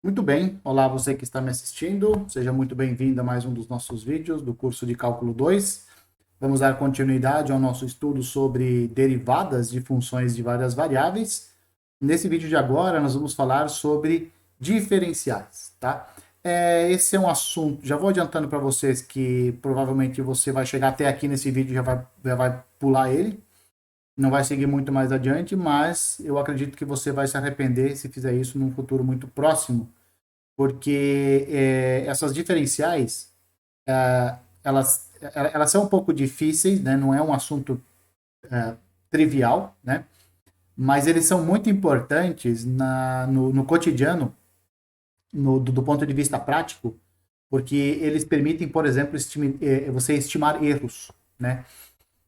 Muito bem, olá você que está me assistindo, seja muito bem-vindo a mais um dos nossos vídeos do curso de Cálculo 2. Vamos dar continuidade ao nosso estudo sobre derivadas de funções de várias variáveis. Nesse vídeo de agora, nós vamos falar sobre diferenciais, tá? Esse é um assunto, já vou adiantando para vocês que provavelmente você vai chegar até aqui nesse vídeo e já vai pular ele, não vai seguir muito mais adiante, mas eu acredito que você vai se arrepender se fizer isso num futuro muito próximo, porque essas diferenciais, elas são um pouco difíceis, né? Não é um assunto trivial, né? Mas eles são muito importantes no cotidiano, do ponto de vista prático, porque eles permitem, por exemplo, você estimar erros, né?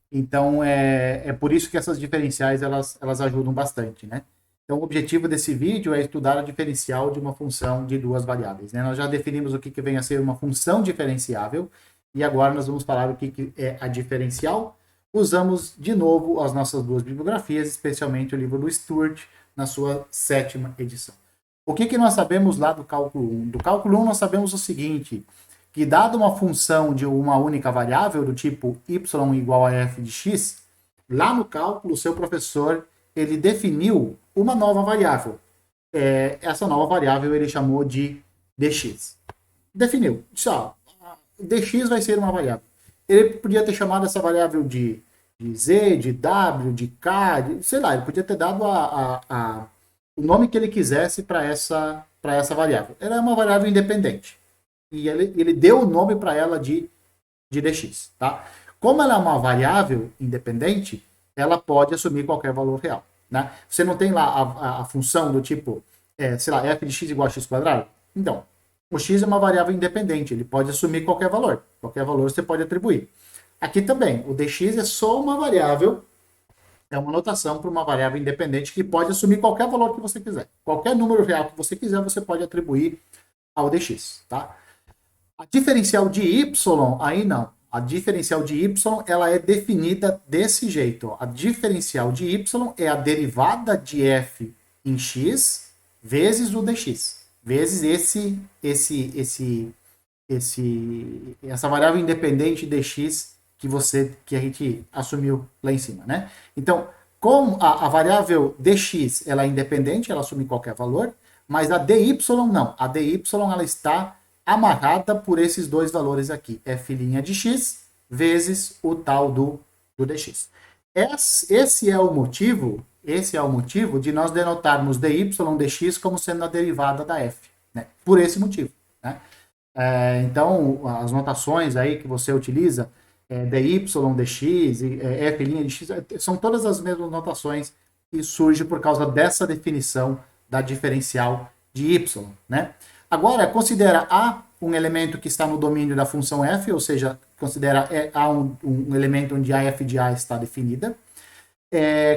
Então, é por isso que essas diferenciais, elas ajudam bastante, né? Então, o objetivo desse vídeo é estudar a diferencial de uma função de duas variáveis, né? Nós já definimos o que vem a ser uma função diferenciável, e agora nós vamos falar o que é a diferencial. Usamos, de novo, as nossas duas bibliografias, especialmente o livro do Stewart, na sua 7ª edição. O que nós sabemos lá do cálculo 1? Do cálculo 1 nós sabemos o seguinte, que dada uma função de uma única variável, do tipo y igual a f de x, lá no cálculo, o seu professor ele definiu uma nova variável. Essa nova variável ele chamou de dx. Definiu. Disse, ó, dx vai ser uma variável. Ele podia ter chamado essa variável de z, de w, de k, sei lá, ele podia ter dado o nome que ele quisesse para essa variável. Ela é uma variável independente. E ele deu o nome para ela de dx. Tá? Como ela é uma variável independente, ela pode assumir qualquer valor real. Né? Você não tem lá a função do tipo, sei lá, f de x igual a x quadrado? Então, o x é uma variável independente, ele pode assumir qualquer valor. Qualquer valor você pode atribuir. Aqui também, o dx é só uma variável, é uma notação para uma variável independente que pode assumir qualquer valor que você quiser. Qualquer número real que você quiser, você pode atribuir ao dx. Tá? A diferencial de y, aí não. A diferencial de y, ela é definida desse jeito. A diferencial de y é a derivada de f em x vezes o dx. Vezes essa variável independente dx que a gente assumiu lá em cima, né? Então, como a variável dx, ela é independente, ela assume qualquer valor, mas a dy não. A dy, ela está amarrada por esses dois valores aqui, f' de x vezes o tal do dx. Esse é o motivo de nós denotarmos dy dx como sendo a derivada da f, né? Por esse motivo, né? Então, as notações aí que você utiliza, dy dx, f' de x, são todas as mesmas notações que surgem por causa dessa definição da diferencial de y, né? Agora, considera A um elemento que está no domínio da função f, ou seja, considera A um elemento onde a f de A está definida.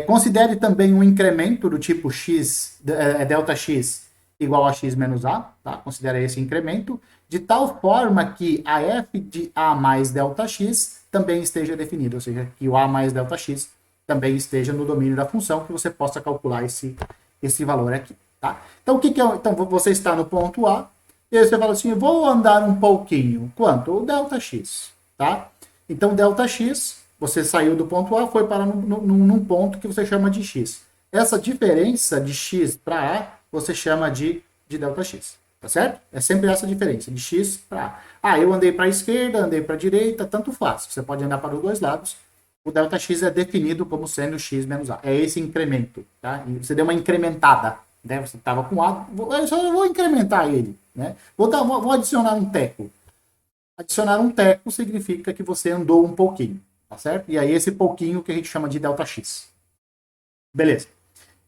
Considere também um incremento do tipo x, delta x igual a x menos A, tá? Considera esse incremento, de tal forma que a f de A mais delta x também esteja definida, ou seja, que o A mais delta x também esteja no domínio da função, que você possa calcular esse valor aqui. Tá? Então, então, você está no ponto A, e aí você fala assim, vou andar um pouquinho. Quanto? O delta x. Tá? Então, delta x, você saiu do ponto A, foi para num ponto que você chama de x. Essa diferença de x para A, você chama de delta x. Tá certo? É sempre essa diferença, de x para A. Eu andei para a esquerda, andei para a direita, tanto faz. Você pode andar para os dois lados. O delta x é definido como sendo x menos A. É esse incremento. Tá? E você deu uma incrementada. Né? Você estava com A, eu só vou incrementar ele. Né? Vou adicionar um teco. Adicionar um teco significa que você andou um pouquinho. Tá certo? E aí esse pouquinho que a gente chama de delta x. Beleza.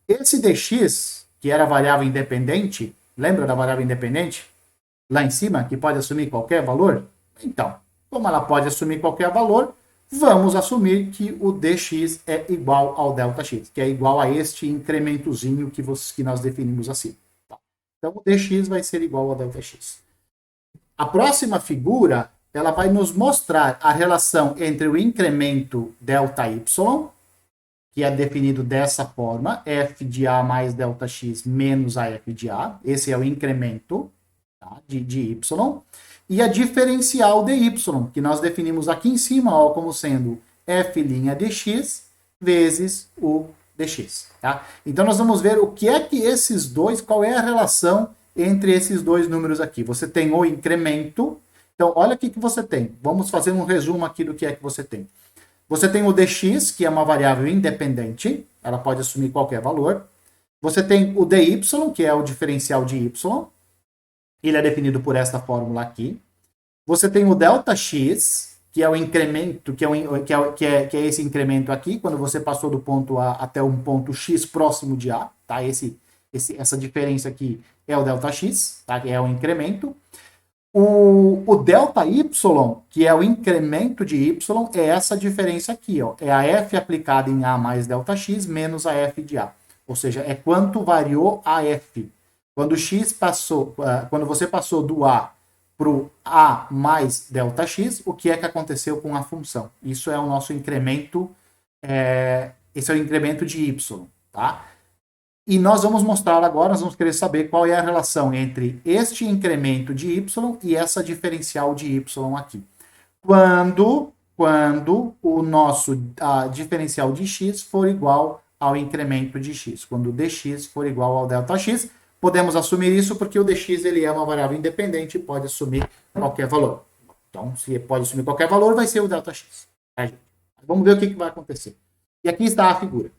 Esse dx, que era variável independente, lembra da variável independente? Lá em cima, que pode assumir qualquer valor? Então, como ela pode assumir qualquer valor, vamos assumir que o dx é igual ao delta x, que é igual a este incrementozinho que nós definimos assim. Tá? Então, o dx vai ser igual ao delta x. A próxima figura, ela vai nos mostrar a relação entre o incremento delta y, que é definido dessa forma, f de A mais ΔX menos a f de A. Esse é o incremento, tá, de y. E a diferencial de y, que nós definimos aqui em cima, ó, como sendo f' dx vezes o dx. Tá? Então, nós vamos ver o que é que esses dois, qual é a relação entre esses dois números aqui. Você tem o incremento. Então, olha o que você tem. Vamos fazer um resumo aqui do que é que você tem. Você tem o dx, que é uma variável independente, ela pode assumir qualquer valor. Você tem o dy, que é o diferencial de y, ele é definido por esta fórmula aqui. Você tem o ΔX, que é o incremento, que é esse incremento aqui, quando você passou do ponto A até um ponto X próximo de A, tá? Essa diferença aqui é o ΔX, tá? Que é o incremento. O ΔY, que é o incremento de Y, é essa diferença aqui, ó. É a F aplicada em A mais ΔX menos a F de A. Ou seja, é quanto variou a F. Quando você passou do A para o A mais ΔX, o que é que aconteceu com a função? Isso é o nosso incremento, esse é o incremento de Y, tá? E nós vamos mostrar agora, nós vamos querer saber qual é a relação entre este incremento de Y e essa diferencial de Y aqui. Quando o nosso diferencial de X for igual ao incremento de X. Quando o dx for igual ao ΔX, podemos assumir isso porque o dx ele é uma variável independente e pode assumir qualquer valor. Então, se pode assumir qualquer valor, vai ser o ΔX. Tá, gente? Vamos ver o que vai acontecer. E aqui está a figura.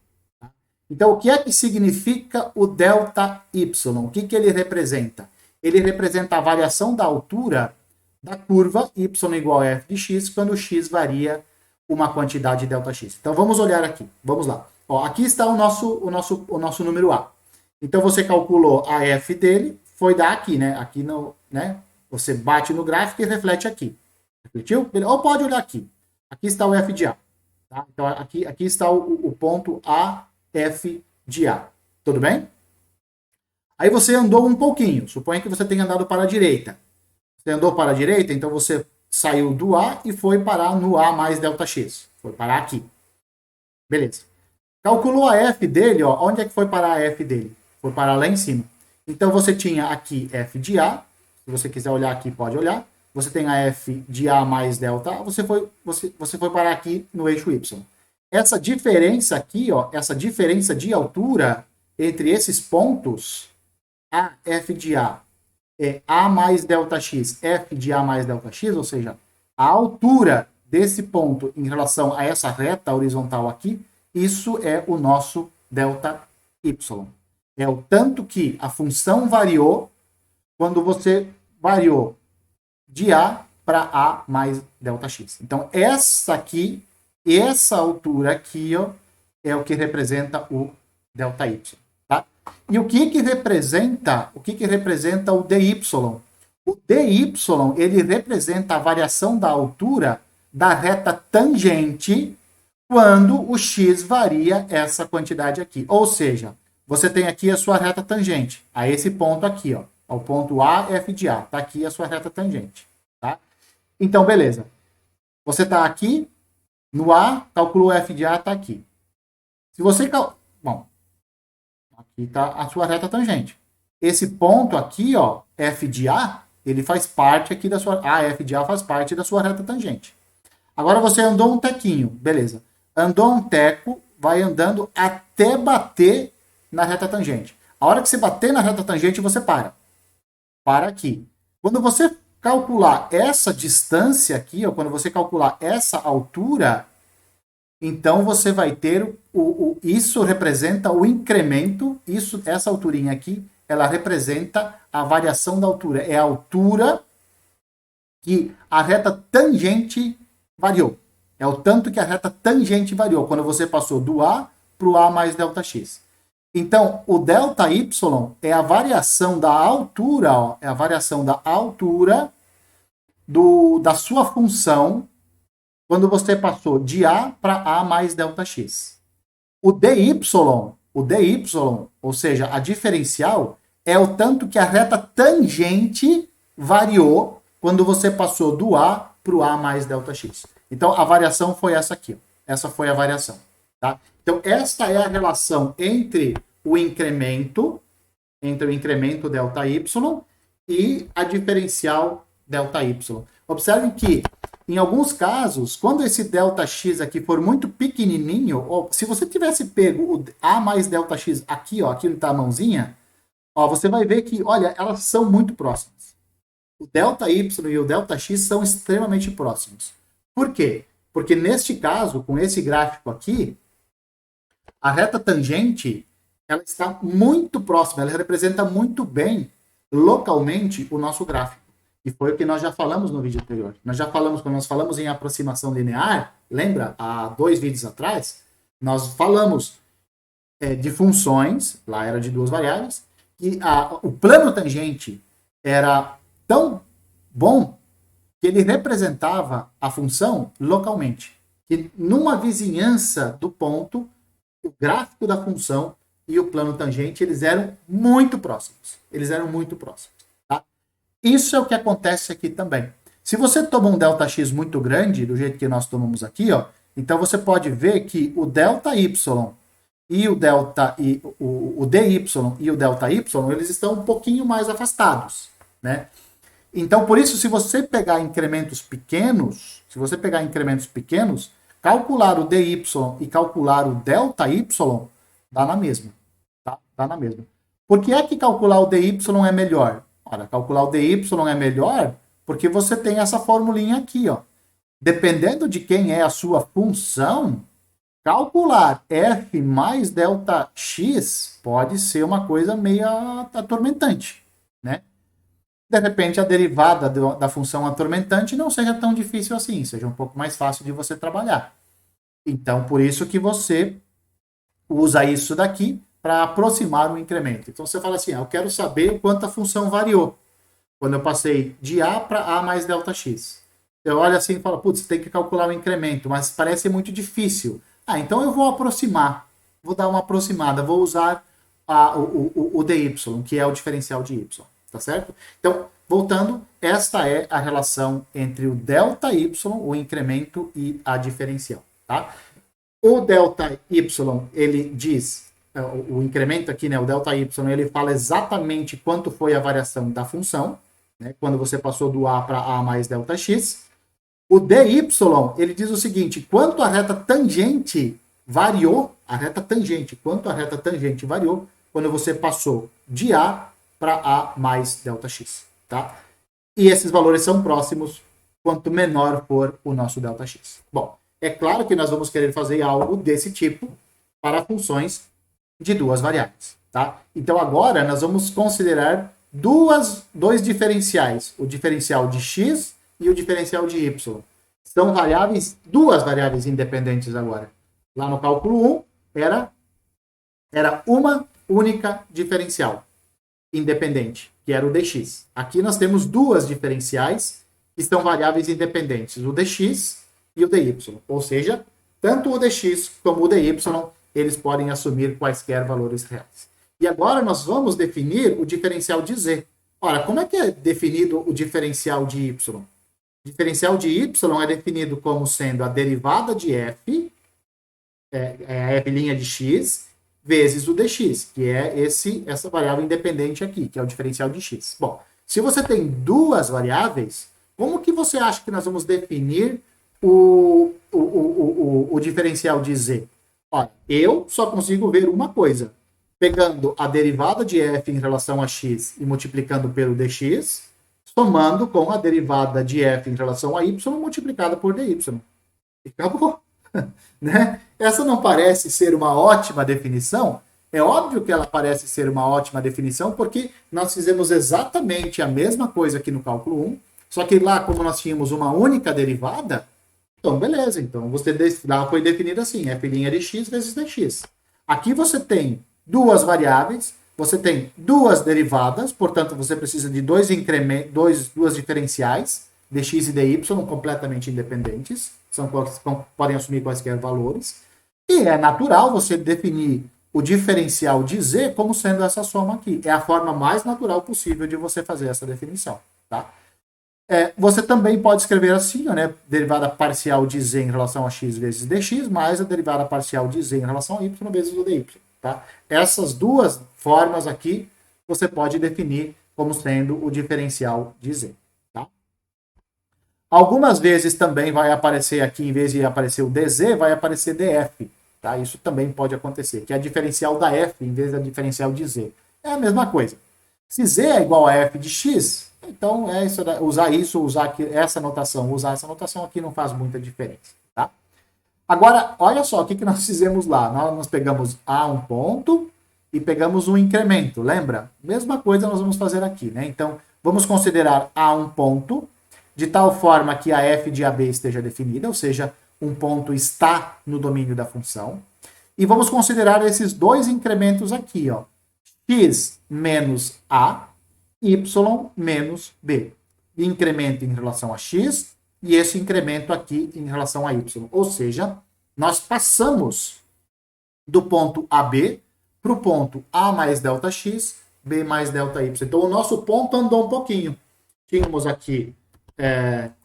Tá? Então, o que é que significa o ΔY? O que ele representa? Ele representa a variação da altura da curva y igual a f de x quando x varia uma quantidade ΔX. Então, vamos olhar aqui. Vamos lá. Ó, aqui está o nosso número A. Então, você calculou a f dele, foi dar aqui, né? Aqui no, né? Você bate no gráfico e reflete aqui. Refletiu? Ou pode olhar aqui. Aqui está o f de A. Tá? Então, aqui está o ponto AF de A. Tudo bem? Aí você andou um pouquinho. Suponha que você tenha andado para a direita. Você andou para a direita, então você saiu do A e foi parar no A mais ΔX. Foi parar aqui. Beleza. Calculou a F dele, ó. Onde é que foi parar a F dele? Foi parar lá em cima. Então, você tinha aqui F de A. Se você quiser olhar aqui, pode olhar. Você tem a F de A mais ΔA. Você foi parar aqui no eixo Y. Essa diferença aqui, ó, essa diferença de altura entre esses pontos, a F de A é A mais ΔX, F de A mais ΔX, ou seja, a altura desse ponto em relação a essa reta horizontal aqui, isso é o nosso ΔY. É o tanto que a função variou quando você variou de A para A mais ΔX. Então, essa altura aqui, ó, é o que representa o ΔY. Tá? E o que representa o dy? O dy, ele representa a variação da altura da reta tangente quando o x varia essa quantidade aqui. Ou seja, você tem aqui a sua reta tangente, a esse ponto aqui, ó, ao ponto A, F de A. Está aqui a sua reta tangente. Tá? Então, beleza. Você está aqui no A, calculou F de A, está aqui. Se você... Bom, aqui está a sua reta tangente. Esse ponto aqui, ó, F de A, ele faz parte aqui da sua... A, F de A faz parte da sua reta tangente. Agora você andou um tequinho, beleza. Andou um teco, vai andando até bater na reta tangente. A hora que você bater na reta tangente, você para. Para aqui. Quando você calcular essa distância aqui, ó, quando você calcular essa altura, então você vai ter isso representa o incremento, essa alturinha aqui, ela representa a variação da altura. É a altura que a reta tangente variou. É o tanto que a reta tangente variou quando você passou do A para o A mais ΔX. Então, o ΔY é a variação da altura, ó, é a variação da altura da sua função quando você passou de A para A mais ΔX. O dy, ou seja, a diferencial, é o tanto que a reta tangente variou quando você passou do A para o A mais ΔX. Então, a variação foi essa aqui. Essa foi a variação. Tá? Então, esta é a relação entre o incremento ΔY e a diferencial ΔY. Observe que, em alguns casos, quando esse ΔX aqui for muito pequenininho, ou se você tivesse pego o A mais ΔX aqui, ó, aqui na mãozinha, ó, você vai ver que, olha, elas são muito próximas. O ΔY e o ΔX são extremamente próximos. Por quê? Porque neste caso, com esse gráfico aqui, a reta tangente ela está muito próxima, ela representa muito bem localmente o nosso gráfico. E foi o que nós já falamos no vídeo anterior. Nós já falamos, quando nós falamos em aproximação linear, lembra, há 2 vídeos atrás, nós falamos de funções, lá era de 2 variáveis, e o plano tangente era tão bom que ele representava a função localmente. E numa vizinhança do ponto, o gráfico da função e o plano tangente, eles eram muito próximos. Eles eram muito próximos. Tá? Isso é o que acontece aqui também. Se você toma um ΔX muito grande, do jeito que nós tomamos aqui, ó, então você pode ver que o ΔY e o dy e o ΔY, eles estão um pouquinho mais afastados, né? Então, por isso, se você pegar incrementos pequenos, calcular o dy e calcular o ΔY, dá na mesma. Tá? Dá na mesma. Por que é que calcular o dy é melhor? Olha, calcular o dy é melhor porque você tem essa formulinha aqui, ó. Dependendo de quem é a sua função, calcular f mais ΔX pode ser uma coisa meio atormentante, né? De repente, a derivada da função atormentante não seja tão difícil assim, seja um pouco mais fácil de você trabalhar. Então, por isso que você usa isso daqui para aproximar o incremento. Então, você fala assim, eu quero saber o quanto a função variou quando eu passei de A para A mais ΔX. Eu olho assim e falo, putz, tem que calcular o incremento, mas parece muito difícil. Então eu vou aproximar, vou dar uma aproximada, vou usar o dy, que é o diferencial de y. Tá certo? Então, voltando, esta é a relação entre o ΔY, o incremento, e a diferencial. Tá? O ΔY, ele diz, o incremento aqui, né, o ΔY, ele fala exatamente quanto foi a variação da função, né, quando você passou do A para A mais ΔX. O dy, ele diz o seguinte, quanto a reta tangente variou, quanto a reta tangente variou quando você passou de A para A mais ΔX, tá? E esses valores são próximos quanto menor for o nosso ΔX. Bom, é claro que nós vamos querer fazer algo desse tipo para funções de 2 variáveis, tá? Então agora nós vamos considerar dois diferenciais, o diferencial de x e o diferencial de y. São duas variáveis independentes agora. Lá no cálculo 1 era uma única diferencial independente, que era o dx. Aqui nós temos duas diferenciais que são variáveis independentes, o dx e o dy. Ou seja, tanto o dx como o dy, eles podem assumir quaisquer valores reais. E agora nós vamos definir o diferencial de z. Ora, como é que é definido o diferencial de y? O diferencial de y é definido como sendo a derivada de f, a f' de x, vezes o dx, que é essa variável independente aqui, que é o diferencial de x. Bom, se você tem duas variáveis, como que você acha que nós vamos definir o diferencial de z? Olha, eu só consigo ver uma coisa. Pegando a derivada de f em relação a x e multiplicando pelo dx, somando com a derivada de f em relação a y multiplicada por dy. E acabou. Né? Essa não parece ser uma ótima definição? É óbvio que ela parece ser uma ótima definição, porque nós fizemos exatamente a mesma coisa aqui no cálculo 1, só que lá, como nós tínhamos uma única derivada, então beleza, então lá foi definido assim, f' de x vezes dx. Aqui você tem duas variáveis, você tem duas derivadas, portanto você precisa de duas diferenciais, dx e dy, completamente independentes, podem assumir quaisquer valores, e é natural você definir o diferencial de z como sendo essa soma aqui. É a forma mais natural possível de você fazer essa definição. Tá? Você também pode escrever assim, ó, né? Derivada parcial de z em relação a x vezes dx, mais a derivada parcial de z em relação a y vezes o dy. Tá? Essas duas formas aqui você pode definir como sendo o diferencial de z. Tá? Algumas vezes também vai aparecer aqui, em vez de aparecer o dz, vai aparecer df. Tá? Isso também pode acontecer, que é a diferencial da f em vez da diferencial de z. É a mesma coisa. Se z é igual a f de x, então usar isso, usar essa notação, usar essa notação aqui não faz muita diferença. Tá? Agora, olha só o que nós fizemos lá. Nós pegamos A um ponto e pegamos um incremento, lembra? Mesma coisa nós vamos fazer aqui, né? Então, vamos considerar A um ponto, de tal forma que a f de AB esteja definida, ou seja, um ponto está no domínio da função. E vamos considerar esses dois incrementos aqui, ó. X menos A, Y menos B. Incremento em relação a X e esse incremento aqui em relação a Y. Ou seja, nós passamos do ponto AB para o ponto A mais delta X, B mais delta Y. Então, o nosso ponto andou um pouquinho. Tínhamos aqui,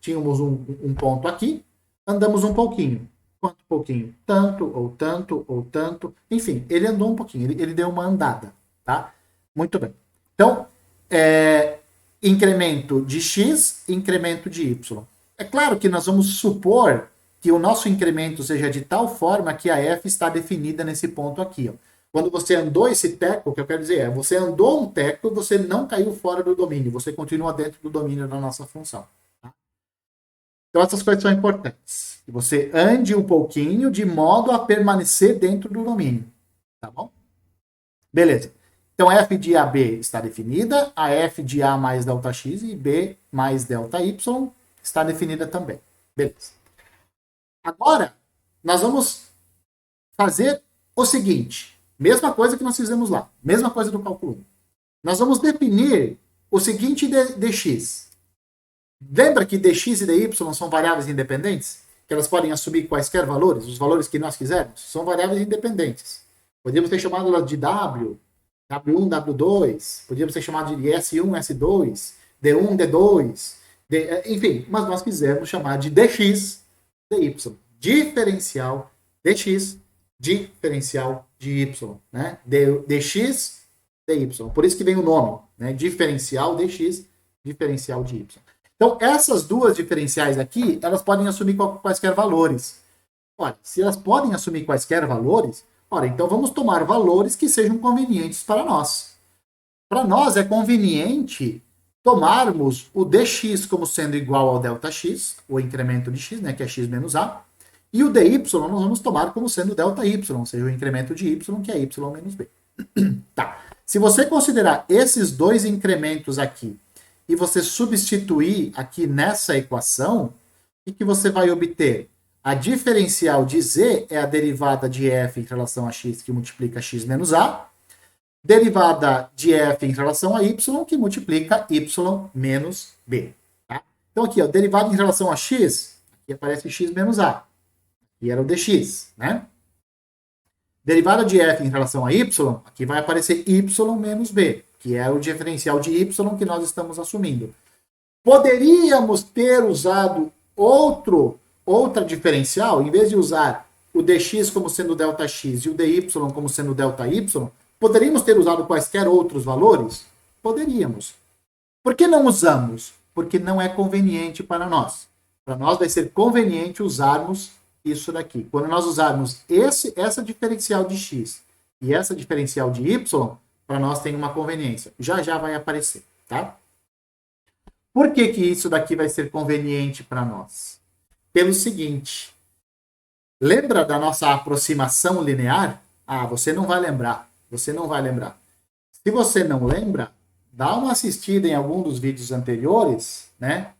tínhamos um ponto aqui, andamos um pouquinho. Quanto pouquinho? Tanto, ou tanto, ou tanto. Enfim, ele andou um pouquinho, ele deu uma andada. Tá? Muito bem. Então, incremento de x, incremento de y. É claro que nós vamos supor que o nosso incremento seja de tal forma que a f está definida nesse ponto aqui. Ó. Quando você andou esse teco, o que eu quero dizer é, você andou um teco e você não caiu fora do domínio, você continua dentro do domínio da nossa função. Tá? Então, essas coisas são importantes. Que você ande um pouquinho de modo a permanecer dentro do domínio. Tá bom? Beleza. Então, f de AB está definida, a f de A mais delta x e B mais delta y está definida também. Beleza. Agora, nós vamos fazer o seguinte, mesma coisa que nós fizemos lá, mesma coisa do cálculo 1. Nós vamos definir o seguinte dx. Lembra que dx e dy são variáveis independentes? Que elas podem assumir quaisquer valores, os valores que nós quisermos? São variáveis independentes. Podíamos ter chamado elas de w, W1, W2, podíamos ter chamado de S1, S2, D1, D2, enfim, mas nós quisemos chamar de dx, dy, diferencial dx, diferencial de y, né? dx, dy. Por isso que vem o nome, né? Diferencial dx, diferencial de y. Então, essas duas diferenciais aqui, elas podem assumir quaisquer valores. Olha, se elas podem assumir quaisquer valores, ora, então vamos tomar valores que sejam convenientes para nós. Para nós é conveniente tomarmos o dx como sendo igual ao ΔX, o incremento de x, né, que é x menos a, e o dy nós vamos tomar como sendo ΔY, ou seja, o incremento de y, que é y menos b. Tá. Se você considerar esses dois incrementos aqui e você substituir aqui nessa equação, o que você vai obter? A diferencial de z é a derivada de f em relação a x, que multiplica x menos a, derivada de f em relação a y, que multiplica y menos b. Tá? Então aqui, ó, derivada em relação a x, aqui aparece x menos a, que era o dx, né? Derivada de f em relação a y, aqui vai aparecer y menos b, que é o diferencial de y que nós estamos assumindo. Poderíamos ter usado outra diferencial, em vez de usar o dx como sendo ΔX e o dy como sendo ΔY, poderíamos ter usado quaisquer outros valores? Poderíamos. Por que não usamos? Porque não é conveniente para nós. Para nós vai ser conveniente usarmos isso daqui. Quando nós usarmos essa diferencial de x e essa diferencial de y, para nós tem uma conveniência. Já já vai aparecer, tá? Por que isso daqui vai ser conveniente para nós? Pelo seguinte, lembra da nossa aproximação linear? Ah, você não vai lembrar. Você não vai lembrar. Se você não lembra, dá uma assistida em algum dos vídeos anteriores, né?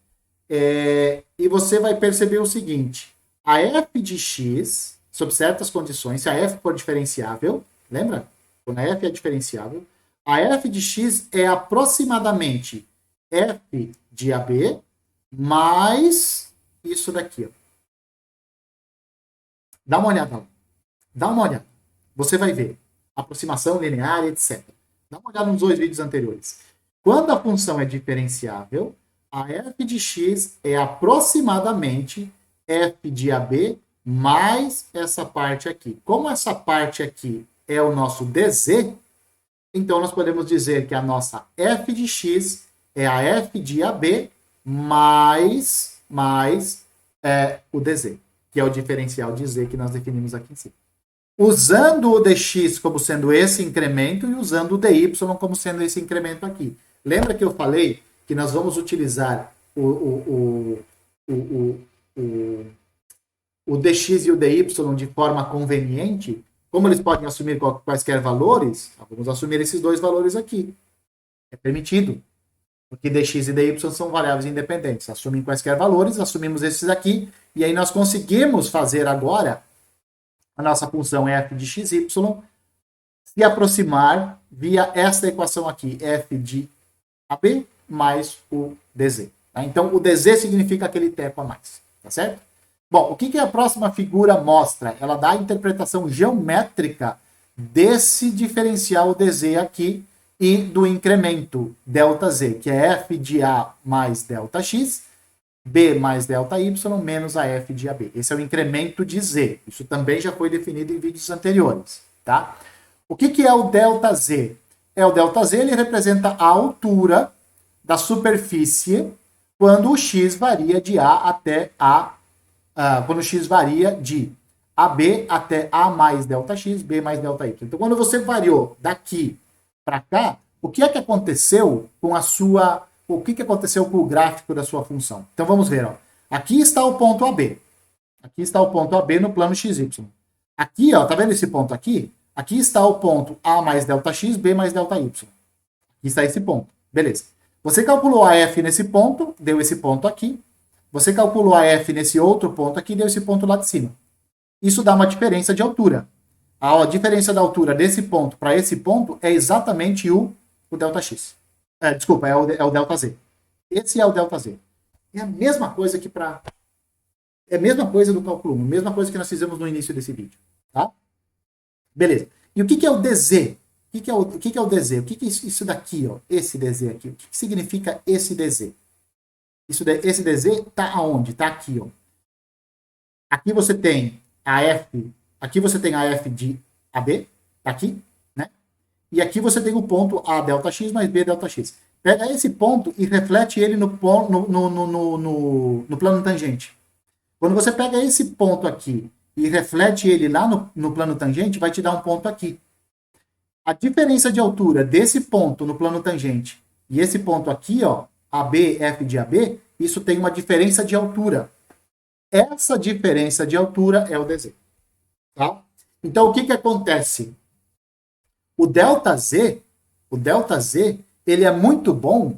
E você vai perceber o seguinte, a f de x, sob certas condições, se a f for diferenciável, lembra? Quando a f é diferenciável, a f de x é aproximadamente f de AB mais isso daqui. Ó. Dá uma olhada lá. Dá uma olhada. Você vai ver. Aproximação linear, etc. Dá uma olhada nos dois vídeos anteriores. Quando a função é diferenciável, A f de x é aproximadamente f de AB mais essa parte aqui. Como essa parte aqui é o nosso dz, então nós podemos dizer que a nossa f de x é a f de AB mais o dz, que é o diferencial de z que nós definimos aqui em cima. Usando o dx como sendo esse incremento e usando o dy como sendo esse incremento aqui. Lembra que eu falei que nós vamos utilizar o dx e o dy de forma conveniente? Como eles podem assumir quaisquer valores, vamos assumir esses dois valores aqui. É permitido, porque dx e dy são variáveis independentes. Assumem quaisquer valores, assumimos esses aqui, e aí nós conseguimos fazer agora a nossa função f de xy se aproximar via esta equação aqui, f de AB mais o dz. Tá? Então, o dz significa aquele teco a mais, tá certo? Bom, o que a próxima figura mostra? Ela dá a interpretação geométrica desse diferencial dz aqui e do incremento ΔZ, que é f de A mais ΔX, B mais ΔY menos a f de AB. Esse é o incremento de Z. Isso também já foi definido em vídeos anteriores. Tá? O que é o ΔZ? O ΔZ ele representa a altura da superfície quando o x varia de A até A, quando o x varia de AB até A mais ΔX, B mais ΔY. Então, quando você variou daqui para cá, o que é que aconteceu com a sua... O que aconteceu com o gráfico da sua função? Então, vamos ver. Ó. Aqui está o ponto AB. Aqui está o ponto AB no plano XY. Aqui, ó, tá vendo esse ponto aqui? Aqui está o ponto A mais ΔX, B mais ΔY. Aqui está esse ponto. Beleza. Você calculou a F nesse ponto, deu esse ponto aqui. Você calculou a F nesse outro ponto aqui, deu esse ponto lá de cima. Isso dá uma diferença de altura. A diferença da altura desse ponto para esse ponto é exatamente o ΔX. Desculpa, é o ΔZ. Esse é o ΔZ. É a mesma coisa que para... É a mesma coisa do cálculo 1, a mesma coisa que nós fizemos no início desse vídeo. Tá? Beleza. E o que é o dz? O que é o dz? O que é isso daqui, ó? Esse dz aqui? O que significa esse dz? Esse dz está aonde? Está aqui, ó. Aqui você tem a f, aqui você tem a f de AB, tá aqui, né? E aqui você tem o ponto A ΔX mais B ΔX. Pega esse ponto e reflete ele no plano tangente. Quando você pega esse ponto aqui e reflete ele lá no plano tangente, vai te dar um ponto aqui. A diferença de altura desse ponto no plano tangente e esse ponto aqui, ó, AB, F de AB, isso tem uma diferença de altura. Essa diferença de altura é o dz. Tá? Então, o que acontece? O ΔZ, ele é muito bom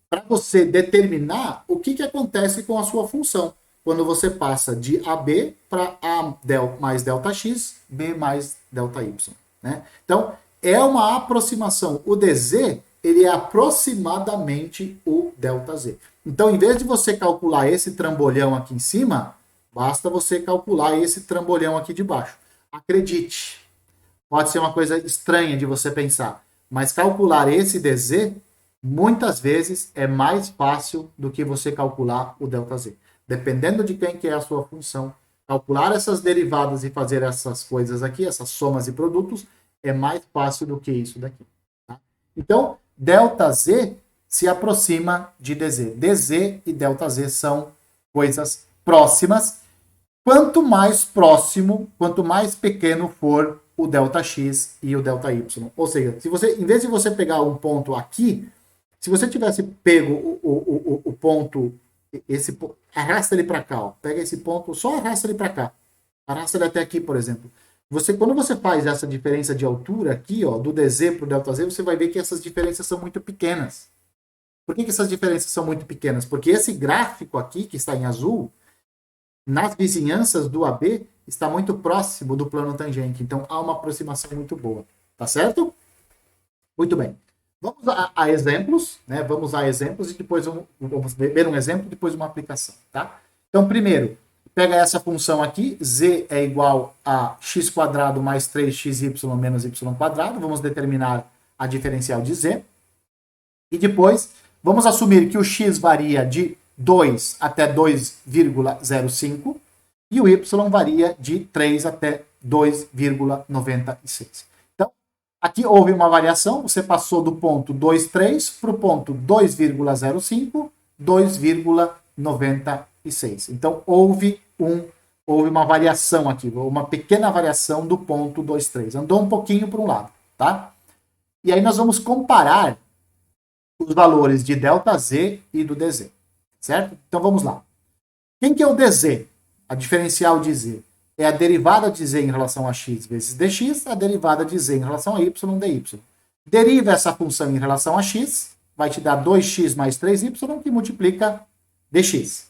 para você determinar o que acontece com a sua função quando você passa de AB para A mais ΔX, B mais ΔY. Né? Então, é uma aproximação. O dz, ele é aproximadamente o ΔZ. Então, em vez de você calcular esse trambolhão aqui em cima, basta você calcular esse trambolhão aqui de baixo. Acredite, pode ser uma coisa estranha de você pensar, mas calcular esse dz, muitas vezes, é mais fácil do que você calcular o ΔZ. Dependendo de quem que é a sua função, calcular essas derivadas e fazer essas coisas aqui, essas somas e produtos, é mais fácil do que isso daqui. Tá? Então, ΔZ se aproxima de dz. dz e ΔZ são coisas próximas. Quanto mais próximo, quanto mais pequeno for o ΔX e o ΔY. Ou seja, se você, em vez de você pegar um ponto aqui, se você tivesse pego o ponto, arrasta ele para cá, ó, pega esse ponto, só arrasta ele para cá. Arrasta ele até aqui, por exemplo. Quando você faz essa diferença de altura aqui, ó, do dz para o ΔZ, você vai ver que essas diferenças são muito pequenas. Por que essas diferenças são muito pequenas? Porque esse gráfico aqui, que está em azul, nas vizinhanças do AB, está muito próximo do plano tangente. Então, há uma aproximação muito boa. Tá certo? Muito bem. Vamos a exemplos, né? Vamos a exemplos e depois vamos ver um exemplo, depois uma aplicação, tá? Então, primeiro, pega essa função aqui, z é igual a x² mais 3xy menos y². Vamos determinar a diferencial de z. E depois, Vamos assumir que o x varia de 2 até 2,05 e o y varia de 3 até 2,96. Então, aqui houve uma variação, você passou do ponto 2,3 para o ponto 2,05, 2,96. Então, houve uma variação aqui, uma pequena variação do ponto 2,3. Andou um pouquinho para um lado, tá? E aí nós vamos comparar os valores de ΔZ e do DZ, certo? Então vamos lá. Quem que é o DZ? A diferencial de Z é a derivada de Z em relação a x vezes dx, a derivada de Z em relação a y dy. Deriva essa função em relação a x, vai te dar 2x mais 3y, que multiplica dx.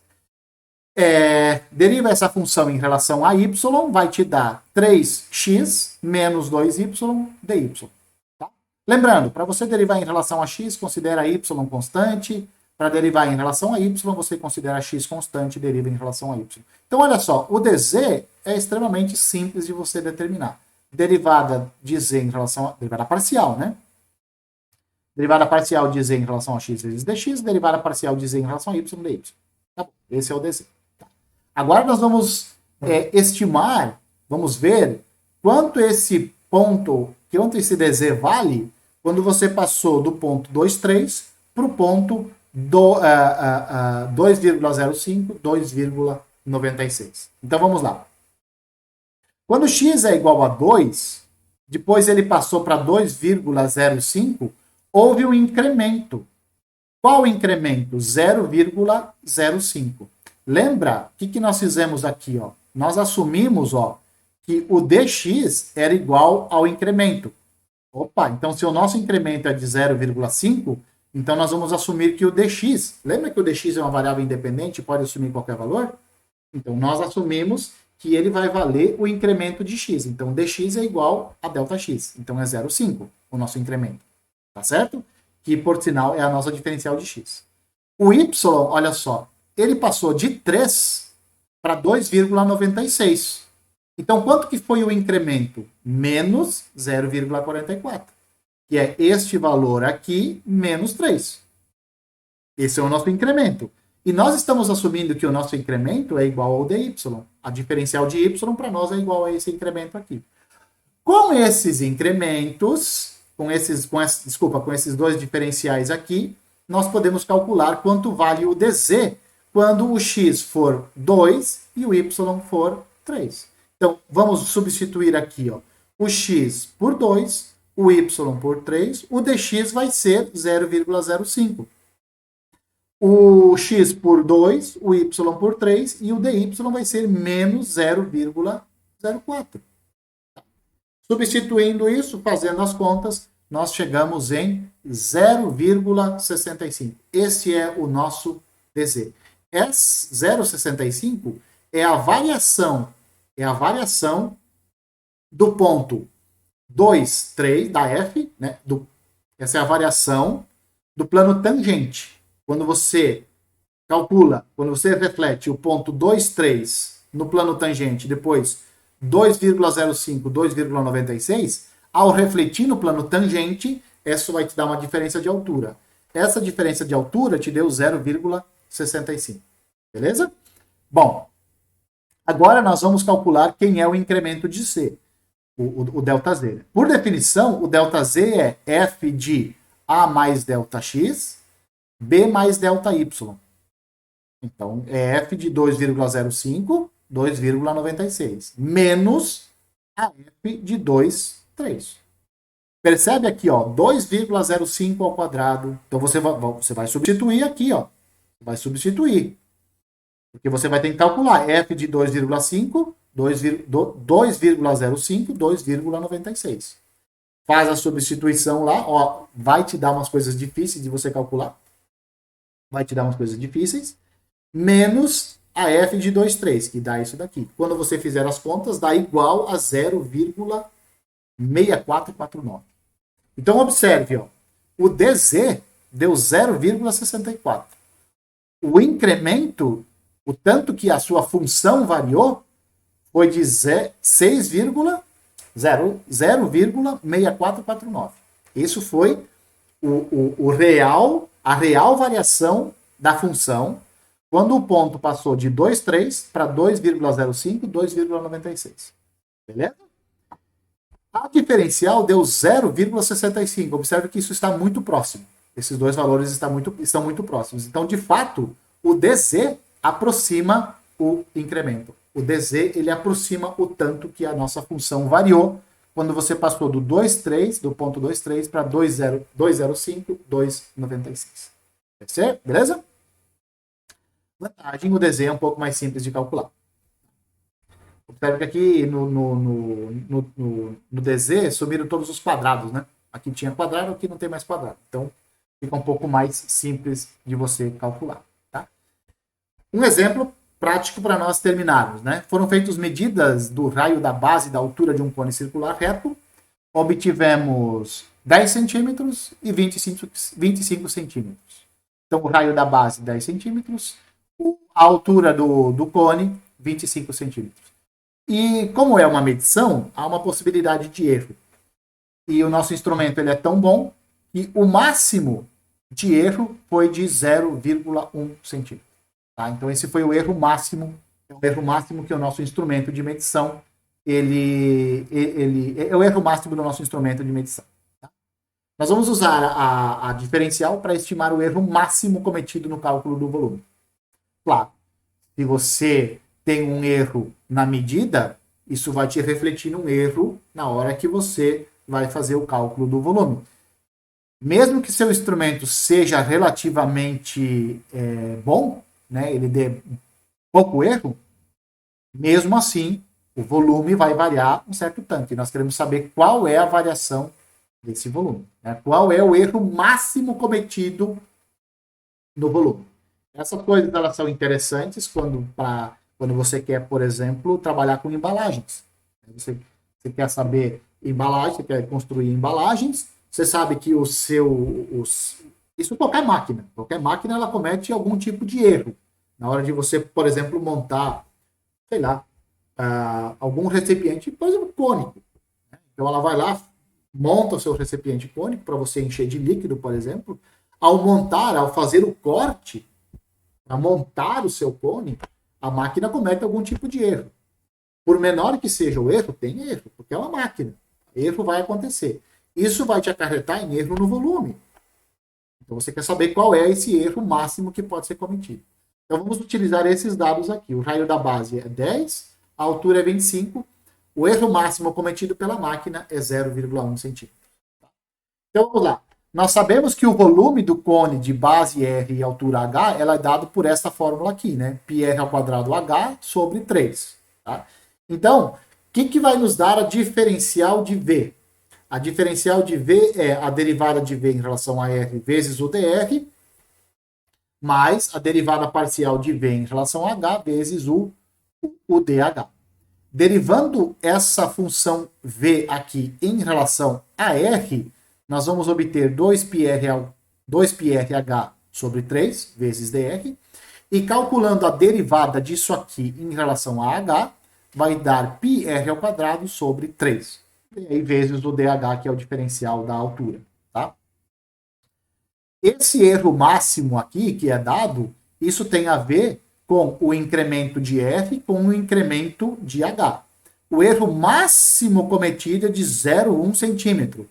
Deriva essa função em relação a y, vai te dar 3x menos 2y dy. Tá? Lembrando, para você derivar em relação a x, considera y constante. Para derivar em relação a y, você considera x constante e deriva em relação a y. Então, olha só, o dz é extremamente simples de você determinar. Derivada de z em relação a... derivada parcial, né? Derivada parcial de z em relação a x vezes dx, derivada parcial de z em relação a y dy. Tá bom, esse é o dz. Tá. Agora nós vamos estimar, vamos ver quanto esse dz vale quando você passou do ponto 2,3 para o ponto 2,05, 2,96. Então vamos lá. Quando x é igual a 2, depois ele passou para 2,05, houve um incremento. Qual incremento? 0,05. Lembra o que nós fizemos aqui? Ó? Nós assumimos que o dx era igual ao incremento. Opa, então se o nosso incremento é de 0,5, então nós vamos assumir que o dx, lembra que o dx é uma variável independente e pode assumir qualquer valor? Então nós assumimos que ele vai valer o incremento de x. Então dx é igual a ΔX. Então é 0,5 o nosso incremento. Tá certo? Que por sinal é a nossa diferencial de x. O y, olha só, ele passou de 3 para 2,96. Então quanto que foi o incremento? Menos 0,44. Que é este valor aqui, menos 3. Esse é o nosso incremento. E nós estamos assumindo que o nosso incremento é igual ao dy. A diferencial de y para nós é igual a esse incremento aqui. Com esses incrementos, com esses dois diferenciais aqui, nós podemos calcular quanto vale o dz quando o x for 2 e o y for 3. Então, vamos substituir aqui o x por 2, o y por 3, o dx vai ser 0,05. O x por 2, o y por 3 e o dy vai ser menos 0,04. Substituindo isso, fazendo as contas, nós chegamos em 0,65. Esse é o nosso dz. Esse 0,65 é a variação do ponto 2, 3 da f, né? Essa é a variação do plano tangente. Quando você reflete o ponto 2, 3 no plano tangente, depois 2,05, 2,96, ao refletir no plano tangente, isso vai te dar uma diferença de altura. Essa diferença de altura te deu 0,65. Beleza? Bom, agora nós vamos calcular quem é o incremento de C. O ΔZ. Por definição, o ΔZ é f de A mais ΔX, B mais ΔY. Então, é f de 2,05, 2,96, menos a f de 2,3. Percebe aqui, 2,05 ao quadrado. Então, você vai substituir aqui, vai substituir. Porque você vai ter que calcular f de 2,5, 2,05, 2,96. Faz a substituição lá, vai te dar umas coisas difíceis de você calcular. Vai te dar umas coisas difíceis. Menos a f de 2,3, que dá isso daqui. Quando você fizer as contas, dá igual a 0,6449. Então, observe, o dz deu 0,64. O incremento, o tanto que a sua função variou, foi de 0,6449. Isso foi o real a real variação da função quando o ponto passou de 2,3 para 2,05, 2,96. Beleza? A diferencial deu 0,65. Observe que isso está muito próximo. Esses dois valores estão muito próximos. Então, de fato, o DZ aproxima o incremento. O DZ ele aproxima o tanto que a nossa função variou quando você passou do 2,3, do ponto 2,3 para 2,05, 2,96. Beleza? Vantagem, o DZ é um pouco mais simples de calcular. Observe que aqui no DZ sumiram todos os quadrados, né? Aqui tinha quadrado, aqui não tem mais quadrado. Então, fica um pouco mais simples de você calcular. Tá? Um exemplo prático para nós terminarmos, né? Foram feitas medidas do raio da base da altura de um cone circular reto. Obtivemos 10 centímetros e 25 centímetros. Então, o raio da base, 10 centímetros. A altura do cone, 25 centímetros. E como é uma medição, há uma possibilidade de erro. E o nosso instrumento ele é tão bom que o máximo de erro foi de 0,1 centímetro. Tá? Então esse foi o erro máximo, que o nosso instrumento de medição, ele é o erro máximo do nosso instrumento de medição. Tá? Nós vamos usar a diferencial para estimar o erro máximo cometido no cálculo do volume. Claro, se você tem um erro na medida, isso vai te refletir num erro na hora que você vai fazer o cálculo do volume. Mesmo que seu instrumento seja relativamente bom, né, ele dê pouco erro, mesmo assim, o volume vai variar um certo tanto. E nós queremos saber qual é a variação desse volume. Né? Qual é o erro máximo cometido no volume. Essas coisas elas são interessantes quando você quer, por exemplo, trabalhar com embalagens. Você quer saber embalagem, você quer construir embalagens, você sabe que isso qualquer máquina ela comete algum tipo de erro. Na hora de você, por exemplo, montar, sei lá, algum recipiente, por exemplo, cônico. Então ela vai lá, monta o seu recipiente cônico para você encher de líquido, por exemplo. Ao fazer o corte, para montar o seu cone, a máquina comete algum tipo de erro. Por menor que seja o erro, tem erro, porque é uma máquina. Erro vai acontecer. Isso vai te acarretar em erro no volume. Então você quer saber qual é esse erro máximo que pode ser cometido. Então vamos utilizar esses dados aqui. O raio da base é 10, a altura é 25, o erro máximo cometido pela máquina é 0,1 centímetro. Então vamos lá. Nós sabemos que o volume do cone de base R e altura H ela é dado por essa fórmula aqui, né? πr ao quadrado H sobre 3. Tá? Então, o que vai nos dar a diferencial de V? A diferencial de V é a derivada de V em relação a R vezes o dr, mais a derivada parcial de V em relação a H vezes o dH. Derivando essa função V aqui em relação a R, nós vamos obter 2πrh sobre 3 vezes dr, e calculando a derivada disso aqui em relação a h, vai dar πr ao quadrado sobre 3. E aí vezes o dh, que é o diferencial da altura. Tá? Esse erro máximo aqui, que é dado, isso tem a ver com o incremento de R com o incremento de H. O erro máximo cometido é de 0,1 centímetros,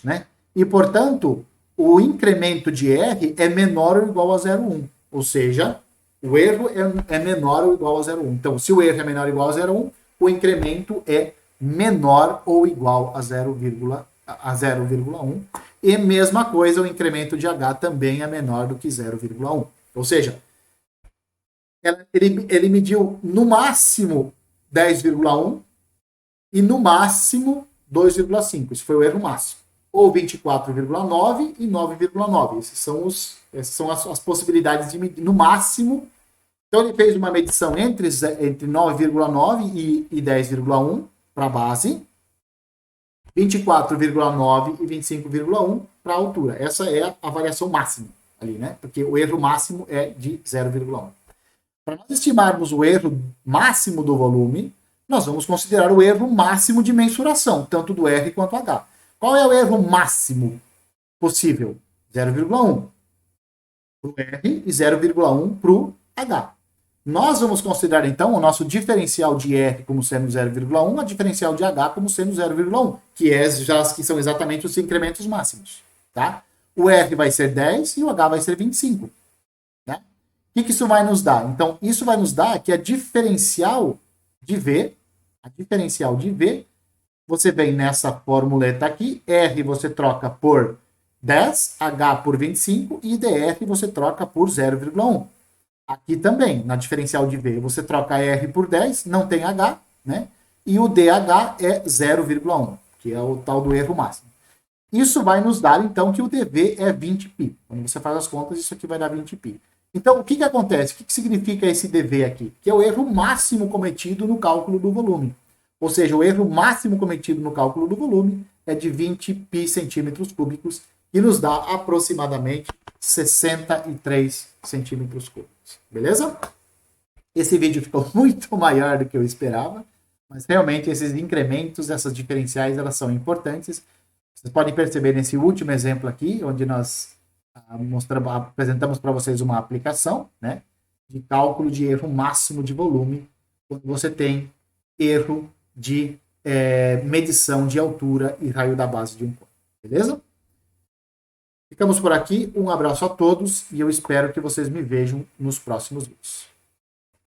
né? E, portanto, o incremento de R é menor ou igual a 0,1. Ou seja, o erro é menor ou igual a 0,1. Então, se o erro é menor ou igual a 0,1, o incremento é menor ou igual a 0,1. E mesma coisa, o incremento de H também é menor do que 0,1. Ou seja, ele mediu no máximo 10,1 e no máximo 2,5. Isso foi o erro máximo. Ou 24,9 e 9,9. Essas são as possibilidades de medir no máximo. Então ele fez uma medição entre 9,9 e 10,1 para a base, 24,9 e 25,1 para a altura. Essa é a variação máxima ali, né? Porque o erro máximo é de 0,1. Para nós estimarmos o erro máximo do volume, nós vamos considerar o erro máximo de mensuração, tanto do R quanto H. Qual é o erro máximo possível? 0,1 para o R e 0,1 para o H. Nós vamos considerar, então, o nosso diferencial de R como sendo 0,1, a diferencial de H como sendo 0,1, que são exatamente os incrementos máximos. Tá? O R vai ser 10 e o H vai ser 25. Né? O que isso vai nos dar? Então, isso vai nos dar que a diferencial de V, você vem nessa formuleta aqui, R você troca por 10, H por 25 e DF você troca por 0,1. Aqui também, na diferencial de V, você troca R por 10, não tem H, né? E o DH é 0,1, que é o tal do erro máximo. Isso vai nos dar, então, que o dV é 20π. Quando você faz as contas, isso aqui vai dar 20π. Então, o que acontece? O que significa esse dV aqui? Que é o erro máximo cometido no cálculo do volume. Ou seja, o erro máximo cometido no cálculo do volume é de 20π centímetros cúbicos, e nos dá aproximadamente 63 centímetros cúbicos. Beleza? Esse vídeo ficou muito maior do que eu esperava, mas realmente esses incrementos, essas diferenciais, elas são importantes. Vocês podem perceber nesse último exemplo aqui, onde nós apresentamos para vocês uma aplicação, né, de cálculo de erro máximo de volume, quando você tem erro de medição de altura e raio da base de um corpo. Beleza? Ficamos por aqui, um abraço a todos e eu espero que vocês me vejam nos próximos vídeos.